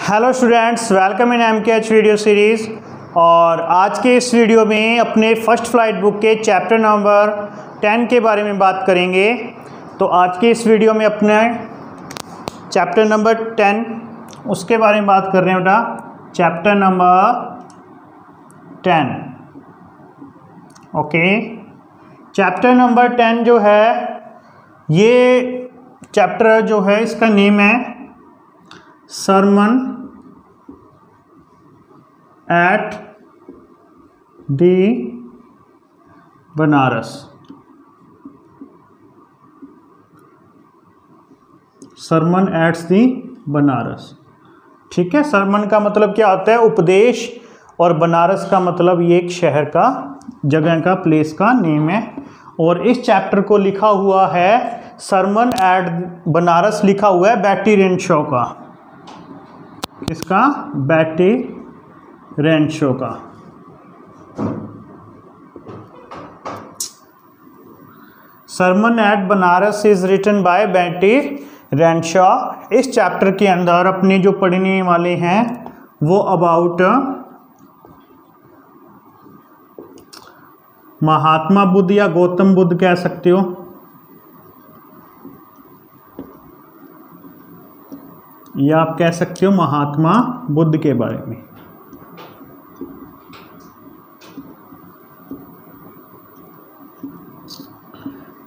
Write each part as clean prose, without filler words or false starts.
Hello students, welcome in MKH video series. और आज के इस वीडियो में अपने फर्स्ट फ्लाइट बुक के चैप्टर नंबर 10 के बारे में बात करेंगे। तो आज के इस वीडियो में अपने चैप्टर नंबर 10 उसके बारे में बात कर रहे हैं बेटा। Chapter number 10, okay. Chapter number 10 जो है, ये चैप्टर जो है इसका नेम है सरमन एट दी बनारस। सरमन एट्स दी बनारस, ठीक है। सरमन का मतलब क्या होता है? उपदेश। और बनारस का मतलब ये एक शहर का, जगह का, प्लेस का नेम है। और इस चैप्टर को लिखा हुआ है सरमन एट बनारस, लिखा हुआ है बेटी रेनशॉ का। किसका? बेटी रेनशॉ का। Sermon at Banaras is written by Betty Renshaw. इस चैप्टर के अंदर अपने जो पढ़ने वाले हैं वो अबाउट महात्मा बुद्ध या गौतम बुद्ध कह सकते हो, या आप कह सकते हो महात्मा बुद्ध के बारे में।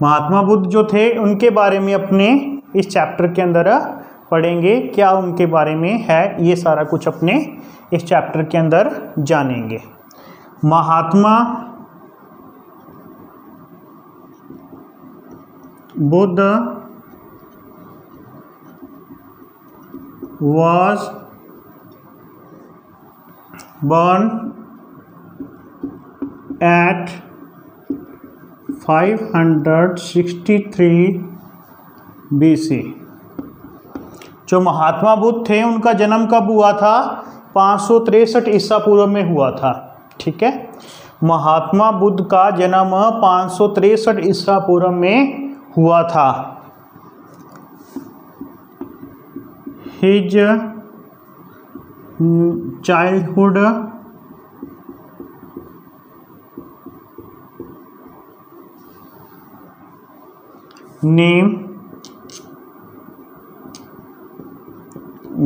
महात्मा बुद्ध जो थे उनके बारे में अपने इस चैप्टर के अंदर पढ़ेंगे। क्या उनके बारे में है, ये सारा कुछ अपने इस चैप्टर के अंदर जानेंगे। Mahatma Buddha was born at 563 BC। जो महात्मा बुद्ध थे उनका जन्म कब हुआ था? 563 ईसा पूर्व में हुआ था, ठीक है। महात्मा बुद्ध का जन्म 563 ईसा पूर्व में हुआ था। His childhood name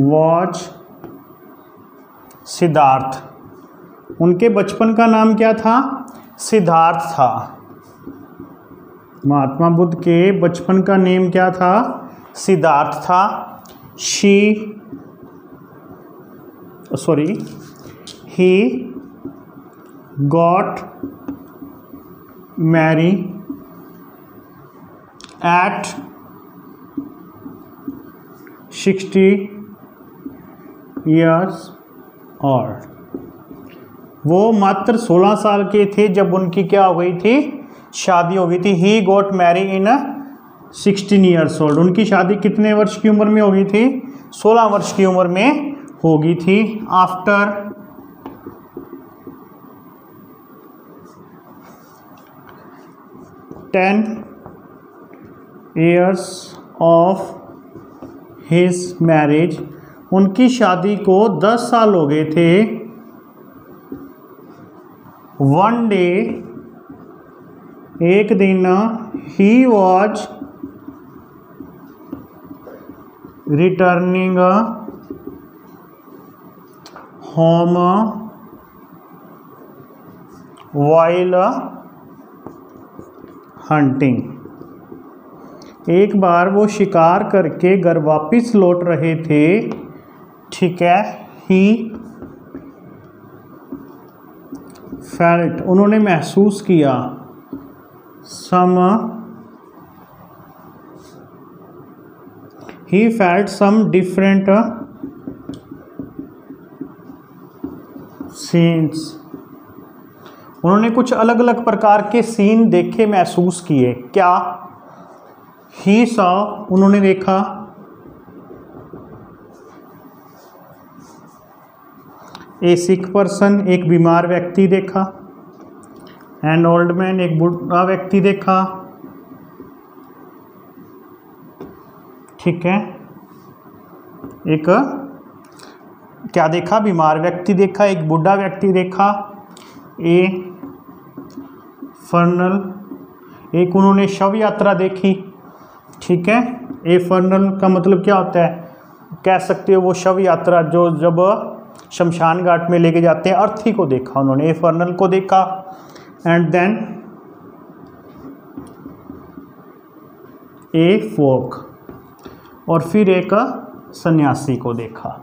was Siddharth. उनके बचपन का नाम क्या था? सिद्धार्थ था। महात्मा बुद्ध के बचपन का नेम क्या था? सिद्धार्थ था। He got married at 60 years old। वो मात्र 16 साल के थे जब उनकी क्या हो गई थी? शादी हो गई थी। He got married in 16 years old। उनकी शादी कितने वर्ष की उम्र में हो गई थी? 16 वर्ष की उम्र में हो गई थी। After 10 years of his marriage, उनकी शादी को 10 साल हो गए थे। One day, एक दिन, he was returning home while hunting। एक बार वो शिकार करके घर वापिस लौट रहे थे, ठीक है। He felt, उन्होंने महसूस किया, He felt some different scenes। उन्होंने कुछ अलग अलग प्रकार के सीन देखे, महसूस किए। क्या? He saw, उन्होंने देखा, a sick person, एक बीमार व्यक्ति देखा। an old man, एक बूढ़ा व्यक्ति देखा, ठीक है। एक क्या देखा, बीमार व्यक्ति देखा, एक बूढ़ा व्यक्ति देखा, ए फर्नल, एक उन्होंने शव यात्रा देखी। ठीक है, ए फर्नल का मतलब क्या होता है, कह सकते हो वो शव यात्रा जो जब शमशान घाट में लेके जाते हैं, अर्थी को देखा उन्होंने, ए फर्नल को देखा। एंड देन ए फोक, और फिर एक सन्यासी को देखा।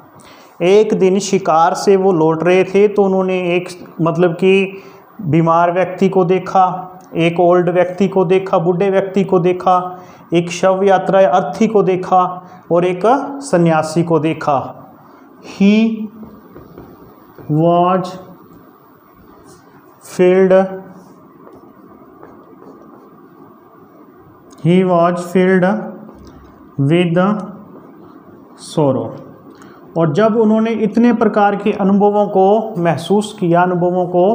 एक दिन शिकार से वो लौट रहे थे तो उन्होंने एक मतलब कि बीमार व्यक्ति को देखा, एक ओल्ड व्यक्ति को देखा, बूढ़े व्यक्ति को देखा, एक शव यात्रा अर्थी को देखा और एक सन्यासी को देखा। ही वॉज फिल्ड विद सोरो। और जब उन्होंने इतने प्रकार के अनुभवों को महसूस किया, अनुभवों को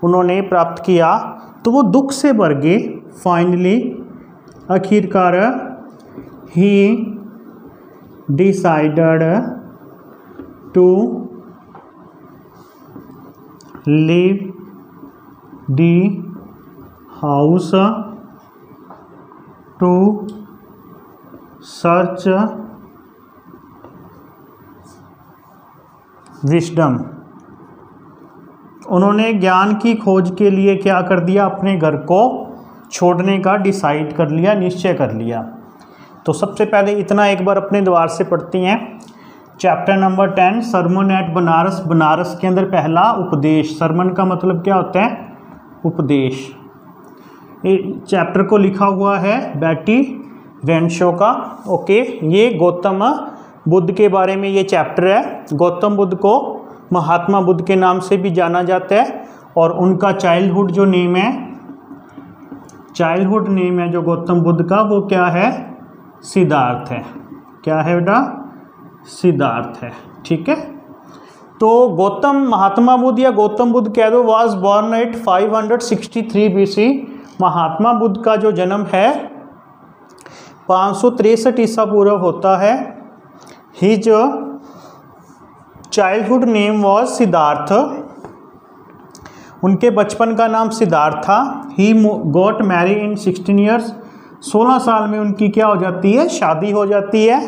उन्होंने प्राप्त किया, तो वो दुख से भर गए। फाइनली आखिरकार he decided to leave the house to search wisdom. उन्होंने ज्ञान की खोज के लिए क्या कर दिया, अपने घर को छोड़ने का डिसाइड कर लिया, निश्चय कर लिया। तो सबसे पहले इतना एक बार अपने द्वार से पढ़ती हैं। Chapter number 10 sermon at Banaras. Banaras के अंदर पहला उपदेश। सरमन का मतलब क्या होता है, उपदेश। चैप्टर को लिखा हुआ है बैटी रेंशो का। ओके, ये गौतम बुद्ध के बारे में ये चैप्टर है। गौतम बुद्ध को महात्मा बुद्ध के नाम से भी जाना जाता है और उनका चाइल्डहुड जो नेम है, चाइल्डहुड नेम है जो गौतम बुद्ध का, वो क्या है, सिद्धार्थ है। क्या है बेटा, सिद्धार्थ है। ठीक है, तो गौतम महात्मा बुद्ध या गौतम बुद्ध कह दो was born at 563 BC। Mahatma Buddha का जो जन्म है 563 ईसा पूर्व होता है। His childhood name was Siddharth. उनके बचपन का नाम सिद्धार्थ था। He got married in 16 years. 16 साल में उनकी क्या हो जाती है, शादी हो जाती है।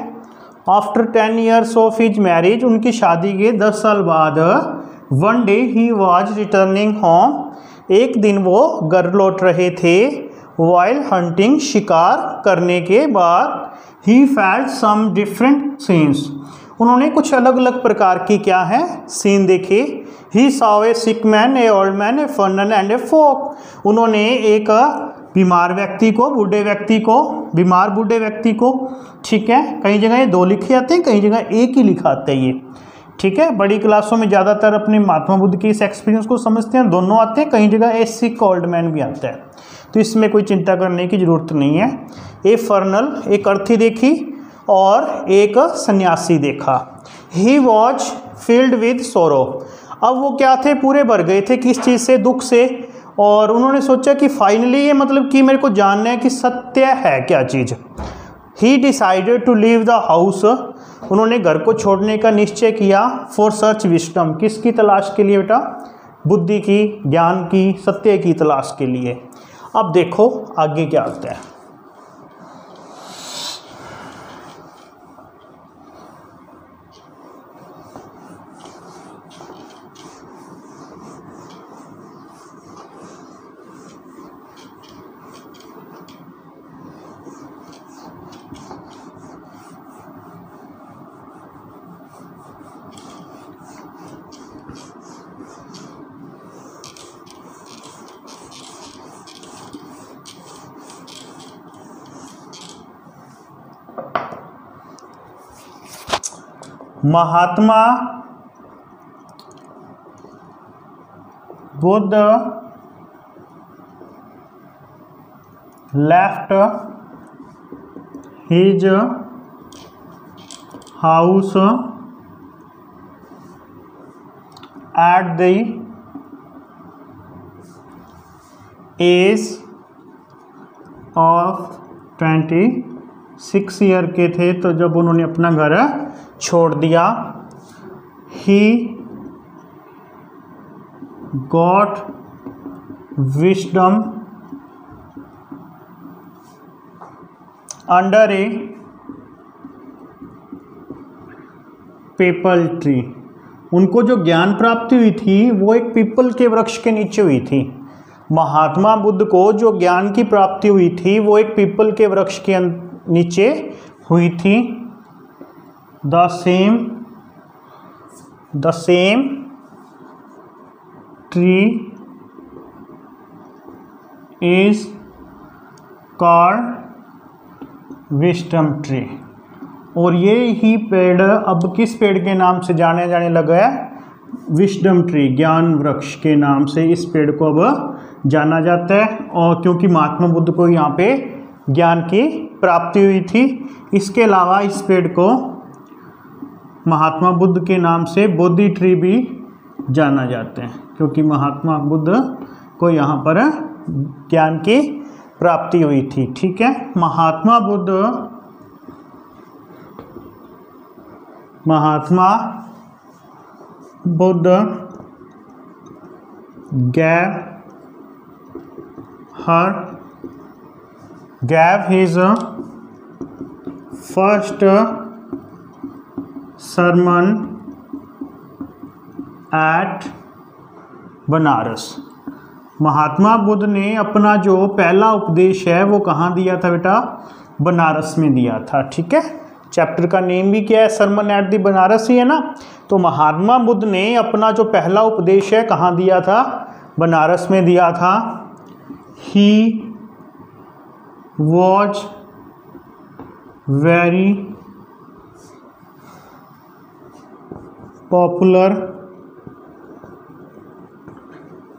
After 10 years of his marriage, उनकी शादी के 10 साल बाद, one day he was returning home. एक दिन वो घर लौट रहे थे। वाइल हंटिंग, शिकार करने के बाद, he felt some different scenes. उन्होंने कुछ अलग अलग प्रकार की क्या है, सीन देखे। He saw a sick man, a old man, a funeral and a folk. उन्होंने एक बीमार व्यक्ति को, बूढ़े व्यक्ति को, बीमार बूढ़े व्यक्ति को। ठीक है, कई जगह ये 2 लिखे आते हैं, कई जगह एक ही लिखा आता है ये। ठीक है, बड़ी क्लासों में ज़्यादातर अपने महात्मा बुद्ध के इस एक्सपीरियंस को समझते हैं, दोनों आते हैं, कई जगह ए सिक ओल्ड मैन भी आता है, तो इसमें कोई चिंता करने की ज़रूरत नहीं है। ए फर्नल, एक अर्थी देखी और एक सन्यासी देखा। ही वॉज फील्ड विद सोरो। अब वो क्या थे, पूरे भर गए थे किस चीज़ से, दुख से। और उन्होंने सोचा कि फाइनली ये मतलब कि मेरे को जानना है कि सत्य है क्या चीज़। He decided to leave the house. उन्होंने घर को छोड़ने का निश्चय किया। फॉर सर्च विजडम, किसकी तलाश के लिए बेटा, बुद्धि की, ज्ञान की, सत्य की तलाश के लिए। अब देखो आगे क्या होता है। Mahatma Buddha left his house at the age of 26 year के थे। तो जब उन्होंने अपना घर छोड़ दिया, he got wisdom under a people tree. उनको जो ज्ञान प्राप्ति हुई थी वो एक पीपल के वृक्ष के नीचे हुई थी। महात्मा बुद्ध को जो ज्ञान की प्राप्ति हुई थी वो एक पीपल के वृक्ष के नीचे हुई थी। The same tree is called wisdom tree. और ये ही पेड़ अब किस पेड़ के नाम से जाने लगा है? विजडम ट्री, ज्ञान वृक्ष के नाम से इस पेड़ को अब जाना जाता है। और क्योंकि महात्मा बुद्ध को यहाँ पे ज्ञान की प्राप्ति हुई थी। इसके अलावा इस पेड़ को महात्मा बुद्ध के नाम से बोधि ट्री भी जाना जाता है, क्योंकि महात्मा बुद्ध को यहाँ पर ज्ञान की प्राप्ति हुई थी। ठीक है, Mahatma Buddha gave his first sermon at Banaras. महात्मा बुद्ध ने अपना जो पहला उपदेश है वो कहाँ दिया था बेटा? बनारस में दिया था। ठीक है, चैप्टर का नेम भी क्या है? सरमन एट द बनारस ही है ना। तो महात्मा बुद्ध ने अपना जो पहला उपदेश है कहाँ दिया था? बनारस में दिया था। He was very popular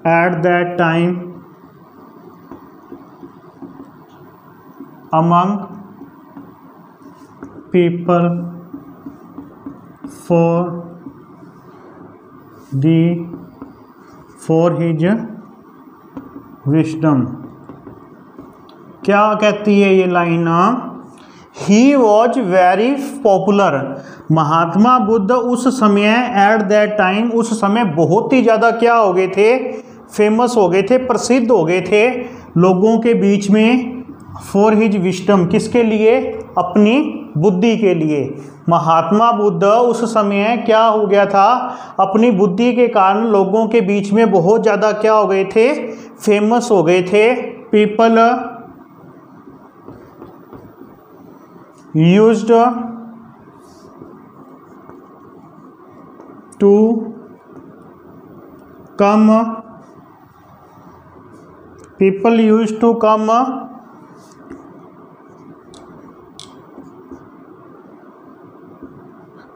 at that time among people for his wisdom। क्या कहती है ये line? He was very popular। Mahatma Buddha उस समय एट दैट टाइम, उस समय बहुत ही ज़्यादा क्या हो गए थे? फेमस हो गए थे, प्रसिद्ध हो गए थे लोगों के बीच में। फॉर हिज विजडम, किसके लिए? अपनी बुद्धि के लिए। महात्मा बुद्ध उस समय क्या हो गया था? अपनी बुद्धि के कारण लोगों के बीच में बहुत ज़्यादा क्या हो गए थे? फेमस हो गए थे। People used to come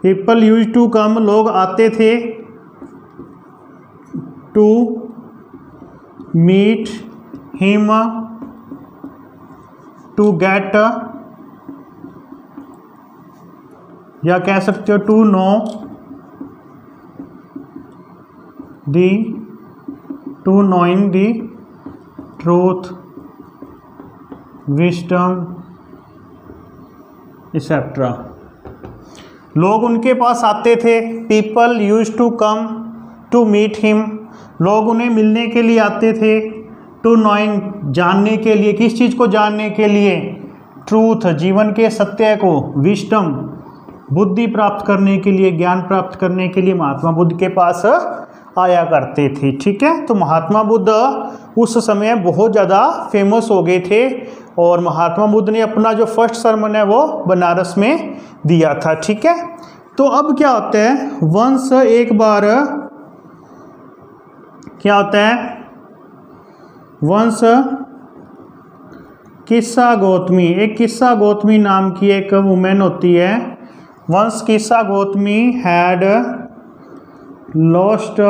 people use to come, लोग आते थे। To meet him, to get, या कह सकते हो to know to knowing the truth, wisdom etcetera. लोग उनके पास आते थे। People use to come to meet him, लोग उन्हें मिलने के लिए आते थे। टू नोइंग, जानने के लिए, किस चीज़ को जानने के लिए? ट्रूथ, जीवन के सत्य को। विजडम, बुद्धि प्राप्त करने के लिए, ज्ञान प्राप्त करने के लिए महात्मा बुद्ध के पास आया करते थे। ठीक है, तो महात्मा बुद्ध उस समय बहुत ज़्यादा फेमस हो गए थे और महात्मा बुद्ध ने अपना जो फर्स्ट सरमन है वो बनारस में दिया था। ठीक है, तो अब क्या होता है? वंस एक बार क्या होता है? वंस किस्सा गौतमी, एक किस्सा गौतमी नाम की एक वुमेन होती है। वंस किस्सा गौतमी हैड लॉस्ट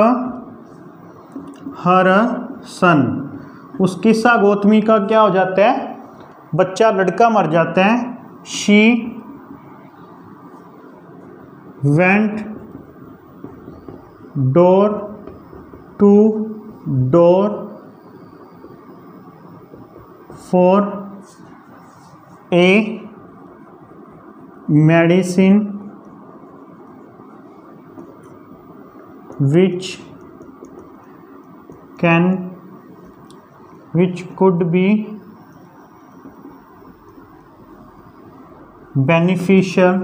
हर सन। उस किस्सा गौतमी का क्या हो जाता है? बच्चा, लड़का मर जाता है। She went door to door for a medicine which could be beneficial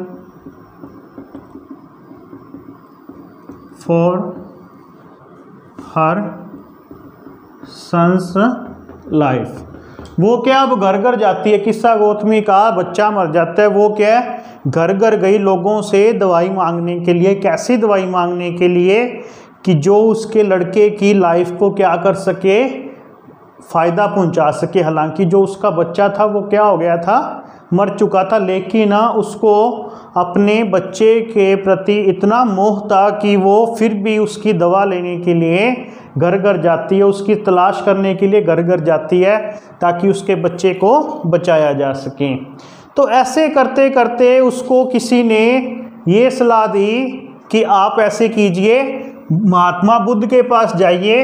for her son's life। वो क्या, अब घर घर जाती है, किस्सा गौतमी का बच्चा मर जाता है, वो क्या है, घर घर गई लोगों से दवाई मांगने के लिए। कैसी दवाई मांगने के लिए कि जो उसके लड़के की लाइफ को क्या कर सके, फ़ायदा पहुंचा सके। हालांकि जो उसका बच्चा था वो क्या हो गया था, मर चुका था, लेकिन उसको अपने बच्चे के प्रति इतना मोह था कि वो फिर भी उसकी दवा लेने के लिए घर घर जाती है, उसकी तलाश करने के लिए घर घर जाती है, ताकि उसके बच्चे को बचाया जा सके। तो ऐसे करते करते उसको किसी ने ये सलाह दी कि आप ऐसे कीजिए, महात्मा बुद्ध के पास जाइए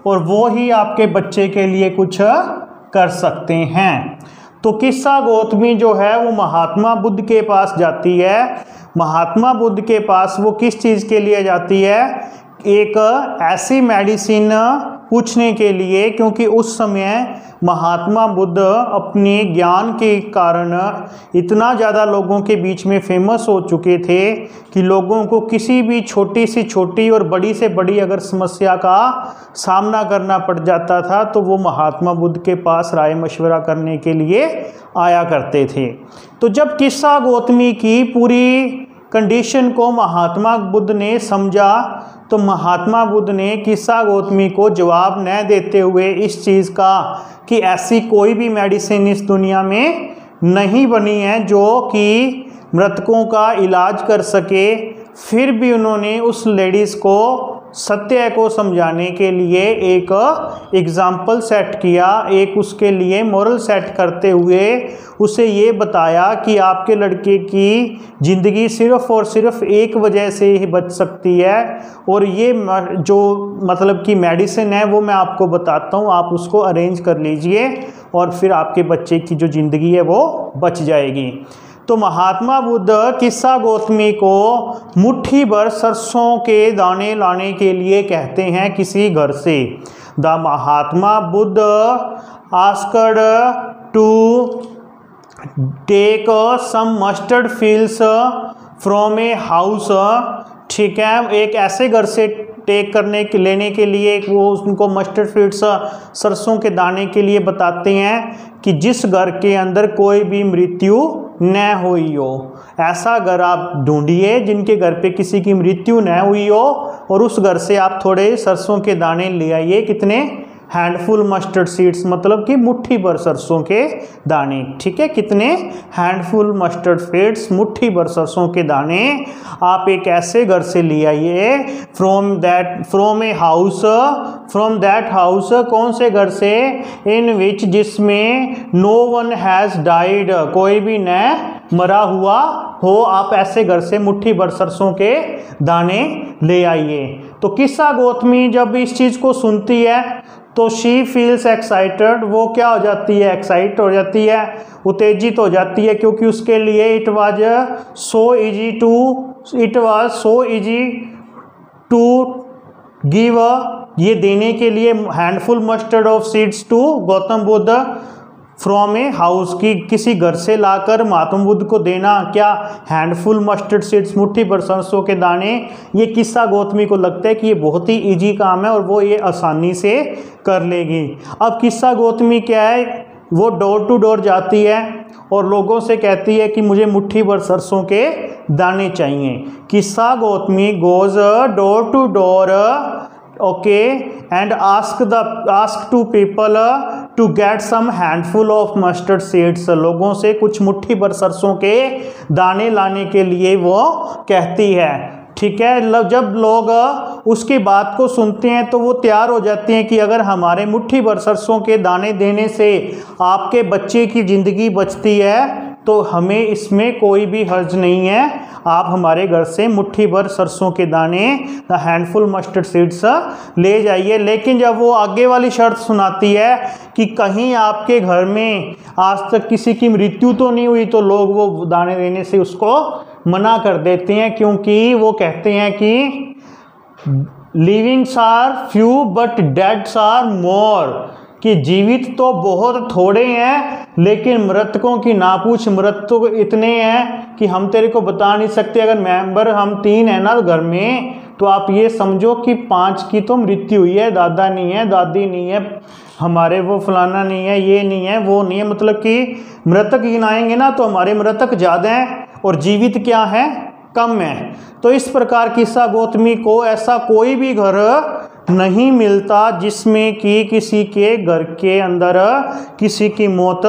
और वो ही आपके बच्चे के लिए कुछ कर सकते हैं। तो किस्सा गौतमी जो है वो महात्मा बुद्ध के पास जाती है। महात्मा बुद्ध के पास वो किस चीज़ के लिए जाती है, एक ऐसी मेडिसिन पूछने के लिए, क्योंकि उस समय महात्मा बुद्ध अपने ज्ञान के कारण इतना ज़्यादा लोगों के बीच में फेमस हो चुके थे कि लोगों को किसी भी छोटी से छोटी और बड़ी से बड़ी अगर समस्या का सामना करना पड़ जाता था तो वो महात्मा बुद्ध के पास राय मशवरा करने के लिए आया करते थे। तो जब किस्सा गौतमी की पूरी कंडीशन को महात्मा बुद्ध ने समझा तो महात्मा बुद्ध ने किस्सा गौतमी को जवाब न देते हुए इस चीज़ का कि ऐसी कोई भी मेडिसिन इस दुनिया में नहीं बनी है जो कि मृतकों का इलाज कर सके, फिर भी उन्होंने उस लेडीज़ को सत्य को समझाने के लिए एक एग्जाम्पल सेट किया, एक उसके लिए मोरल सेट करते हुए उसे ये बताया कि आपके लड़के की ज़िंदगी सिर्फ़ और सिर्फ एक वजह से ही बच सकती है, और ये जो मतलब कि मेडिसिन है वो मैं आपको बताता हूँ, आप उसको अरेंज कर लीजिए और फिर आपके बच्चे की जो ज़िंदगी है वो बच जाएगी। तो महात्मा बुद्ध किस्सा गौतमी को मुट्ठी भर सरसों के दाने लाने के लिए कहते हैं किसी घर से। The Mahatma Buddha asked to take some mustard feels from a house. ठीक है, एक ऐसे घर से टेक करने के लेने के लिए वो उनको मस्टर्ड फील्ड्स सरसों के दाने के लिए बताते हैं कि जिस घर के अंदर कोई भी मृत्यु न हुई हो। ऐसा घर आप ढूंढिए जिनके घर पे किसी की मृत्यु न हुई हो और उस घर से आप थोड़े सरसों के दाने ले आइए। कितने, हैंडफुल मस्टर्ड सीड्स, मतलब कि मुट्ठी भर सरसों के दाने। ठीक है, कितने, हैंडफुल मस्टर्ड सीड्स, मुट्ठी भर सरसों के दाने आप एक ऐसे घर से ले आइए। From a house, from that house, कौन से घर से, इन विच, जिसमें नो वन हैज़ डाइड, कोई भी न मरा हुआ हो। आप ऐसे घर से मुट्ठी भर सरसों के दाने ले आइए। तो किस्सा गौतमी जब इस चीज़ को सुनती है तो शी फील्स एक्साइटेड, वो क्या हो जाती है, एक्साइट हो जाती है, उत्तेजित हो जाती है, क्योंकि उसके लिए it was so easy to give, ये देने के लिए handful mustard of seeds to Gautam Buddha from a house, की किसी घर से लाकर महात्मा बुद्ध को देना। क्या, हैंडफुल मस्टर्ड सीड्स, मुट्ठी भर सरसों के दाने। ये किस्सा गौतमी को लगता है कि ये बहुत ही इजी काम है और वो ये आसानी से कर लेगी। अब किस्सा गौतमी क्या है, वो डोर टू डोर जाती है और लोगों से कहती है कि मुझे मुट्ठी भर सरसों के दाने चाहिए। Kisa Gotami goes door to door, okay, and ask to people to get some handful of mustard seeds, लोगों से कुछ मुट्ठी भर सरसों के दाने लाने के लिए वो कहती है। ठीक है, जब लोग उसकी बात को सुनते हैं तो वो तैयार हो जाते हैं कि अगर हमारे मुट्ठी भर सरसों के दाने देने से आपके बच्चे की ज़िंदगी बचती है तो हमें इसमें कोई भी हर्ज नहीं है, आप हमारे घर से मुट्ठी भर सरसों के दाने, द हैंडफुल मस्टर्ड सीड्स, ले जाइए। लेकिन जब वो आगे वाली शर्त सुनाती है कि कहीं आपके घर में आज तक किसी की मृत्यु तो नहीं हुई, तो लोग वो दाने देने से उसको मना कर देते हैं, क्योंकि वो कहते हैं कि livings are few but deads are more, कि जीवित तो बहुत थोड़े हैं लेकिन मृतकों की ना पूछ, मृतक इतने हैं कि हम तेरे को बता नहीं सकते। अगर मेंबर हम 3 हैं ना घर में, तो आप ये समझो कि 5 की तो मृत्यु हुई है, दादा नहीं है, दादी नहीं है, हमारे वो फलाना नहीं है, ये नहीं है, वो नहीं है, मतलब कि मृतक गिनाएंगे ना तो हमारे मृतक ज़्यादा हैं और जीवित क्या है, कम है। तो इस प्रकार किस्सा गौतमी को ऐसा कोई भी घर नहीं मिलता जिसमें कि किसी के घर के अंदर किसी की मौत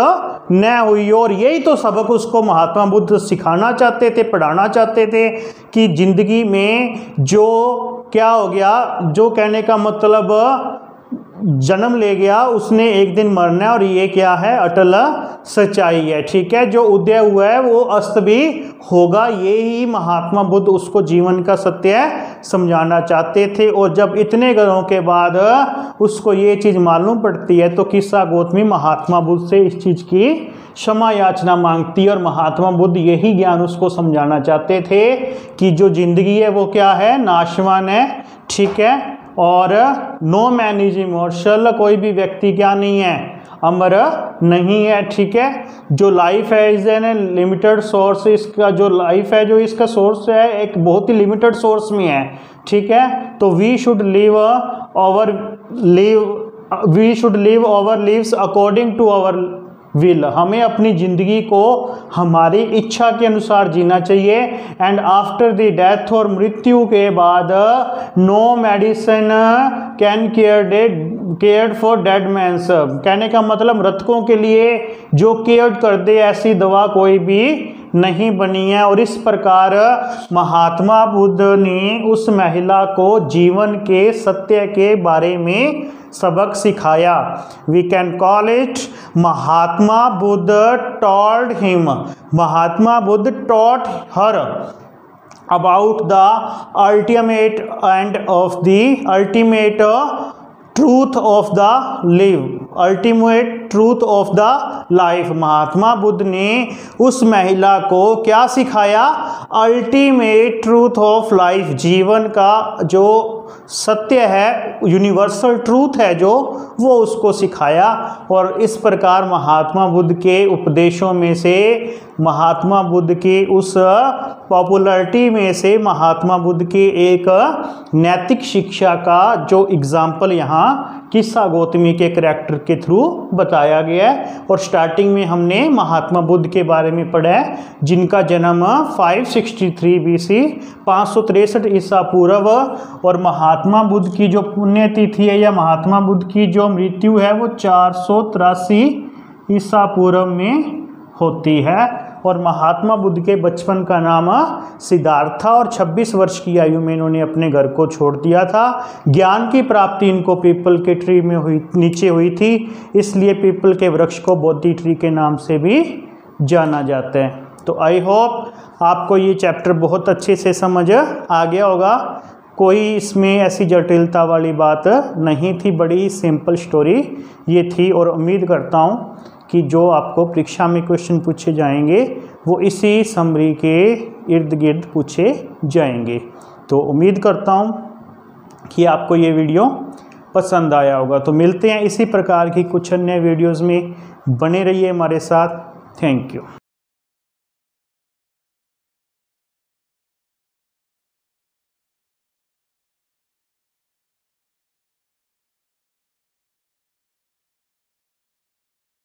न हुई हो। और यही तो सबक उसको महात्मा बुद्ध सिखाना चाहते थे, पढ़ाना चाहते थे कि जिंदगी में जो क्या हो गया, जो कहने का मतलब जन्म ले गया उसने एक दिन मरना है, और ये क्या है, अटल सच्चाई है। ठीक है, जो उदय हुआ है वो अस्त भी होगा, ये ही महात्मा बुद्ध उसको जीवन का सत्य समझाना चाहते थे। और जब इतने घरों के बाद उसको ये चीज़ मालूम पड़ती है तो किस्सा गौतमी महात्मा बुद्ध से इस चीज़ की क्षमा याचना मांगती है। और महात्मा बुद्ध यही ज्ञान उसको समझाना चाहते थे कि जो जिंदगी है वो क्या है, नाशवान है। ठीक है, और नो मैन इज इमॉर्टल, कोई भी व्यक्ति क्या नहीं है, अमर नहीं है। ठीक है, जो लाइफ है इज एन लिमिटेड सोर्स, इसका जो लाइफ है, जो इसका सोर्स है एक बहुत ही लिमिटेड सोर्स में है। ठीक है, तो we should live our lives according to our will, हमें अपनी ज़िंदगी को हमारी इच्छा के अनुसार जीना चाहिए। एंड आफ्टर द डेथ, और मृत्यु के बाद, no medicine can care for dead mans, कहने का मतलब मृतकों के लिए जो केयर कर दे ऐसी दवा कोई भी नहीं बनी है। और इस प्रकार महात्मा बुद्ध ने उस महिला को जीवन के सत्य के बारे में सबक सिखाया। We can call it Mahatma Buddha told him, Mahatma Buddha taught her about the ultimate end of the ultimate truth of the live, ultimate truth of the life. Mahatma Buddha ने उस महिला को क्या सिखाया, अल्टीमेट ट्रूथ ऑफ लाइफ, जीवन का जो सत्य है, यूनिवर्सल ट्रूथ है जो, वो उसको सिखाया। और इस प्रकार महात्मा बुद्ध के उपदेशों में से, महात्मा बुद्ध की उस पॉपुलैरिटी में से, महात्मा बुद्ध की एक नैतिक शिक्षा का जो एग्जाम्पल यहाँ किस्सा गौतमी के करैक्टर के थ्रू बताया गया है। और स्टार्टिंग में हमने महात्मा बुद्ध के बारे में पढ़ा है, जिनका जन्म 563 BC 563 ईसा पूर्व, और महात्मा बुद्ध की जो पुण्यतिथि है या महात्मा बुद्ध की जो मृत्यु है वो 483 ईसा पूर्व में होती है। और महात्मा बुद्ध के बचपन का नाम सिद्धार्थ था, और 26 वर्ष की आयु में इन्होंने अपने घर को छोड़ दिया था। ज्ञान की प्राप्ति इनको पीपल के ट्री में नीचे हुई थी, इसलिए पीपल के वृक्ष को बोधि ट्री के नाम से भी जाना जाता है। तो आई होप आपको ये चैप्टर बहुत अच्छे से समझ आ गया होगा, कोई इसमें ऐसी जटिलता वाली बात नहीं थी, बड़ी सिंपल स्टोरी ये थी। और उम्मीद करता हूँ कि जो आपको परीक्षा में क्वेश्चन पूछे जाएंगे वो इसी समरी के इर्द गिर्द पूछे जाएंगे। तो उम्मीद करता हूँ कि आपको ये वीडियो पसंद आया होगा। तो मिलते हैं इसी प्रकार की कुछ अन्य वीडियोज़ में, बने रहिए हमारे साथ। Thank you.